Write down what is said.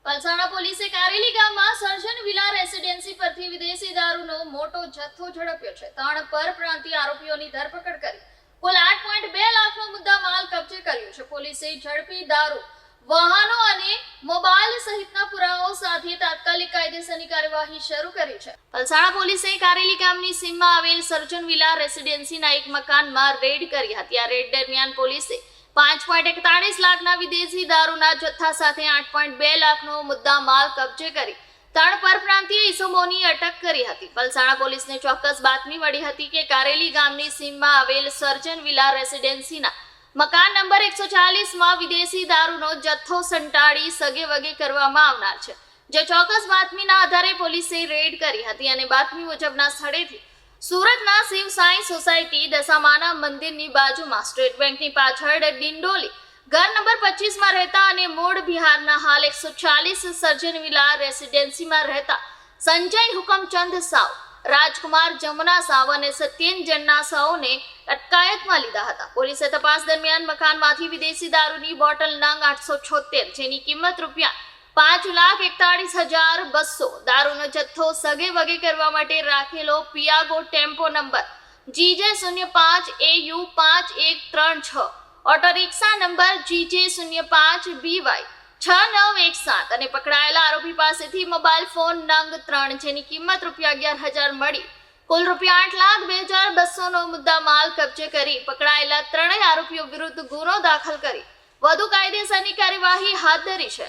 પલસાણા પોલીસે કારેલી ગામમાં સર્જન villa residency પરથી વિદેશી દારૂનો મોટો જથ્થો ઝડપ્યો છે. 3 પરપ્રાંતીય આરોપીઓની ધરપકડ કરી કુલ 8.2 લાખનો મુદ્દા માલ કબજે કર્યો છે. પોલીસે ઝડપી દારૂ, વાહનો અને મોબાઈલ સહિતના પુરાવાઓ સાથે તાત્કાલિક કાયદેસરની કાર્યવાહી શરૂ કરી છે. પલસાણા પોલીસે કારેલી ગામની સીમમાં આવેલ સર્જન વિલા રેસિડેન્સીના એક મકાનમાં રેડ કરી હતી. આ રેડ દરમિયાન પોલીસે 5.41 લાખના વિદેશી દારૂના જથ્થા સાથે 8.2 લાખનો મુદ્દા માલ કબજે કરી 3 પરપ્રાંતીય ઇસમોની અટક કરી હતી. પલસાણા પોલીસને ચોક્કસ બાતમી મળી હતી કે કારેલી ગામની સીમમાં આવેલ સર્જન વિલા રેસિડેન્સીના મકાન નંબર 140માં વિદેશી દારૂનો જથ્થો સંતાડી સગેવગે કરવામાં આવનાર છે. જે ચોક્કસ બાતમીના આધારે પોલીસે રેડ કરી હતી અને બાતમી મુજબના સ્થળેથી સુરતના શિવ સાંઈ સોસાયટી દશામાના મંદિરની બાજુમાં સ્ટેટ બેંકની પાછળ ડિંડોલી ઘર નંબર 25માં રહેતા અને મૂળ બિહારના હાલ 140 સર્જન વિલા રેસિડેન્સીમાં રહેતા સંજય હુકમચંદ સાવ, રાજકુમાર જમુના સાવ અને સત્યેન જન્ના સાવને અટકાયતમાં લીધા હતા. પોલીસે તપાસ દરમિયાન મકાનમાંથી વિદેશી દારૂની બોટલ નંગ 876 જેની કિંમત ₹5,41,200, દારૂનો જથ્થો સગે વગે કરવા માટે રાખેલો પિયાગો tempo number GJ05AU5136, auto rickshaw number GJ05BY6917 અને પકડાયેલા આરોપી પાસેથી મોબાઈલ ફોન નંગ 3 જેની કિંમત ₹11,000 મળી કુલ ₹8,02,200નો મુદ્દા માલ કબજે કરી પકડાયેલા ત્રણેય આરોપીઓ વિરુદ્ધ ગુનો દાખલ કરી વધુ કાયદેસરની કાર્યવાહી હાથ ધરી છે.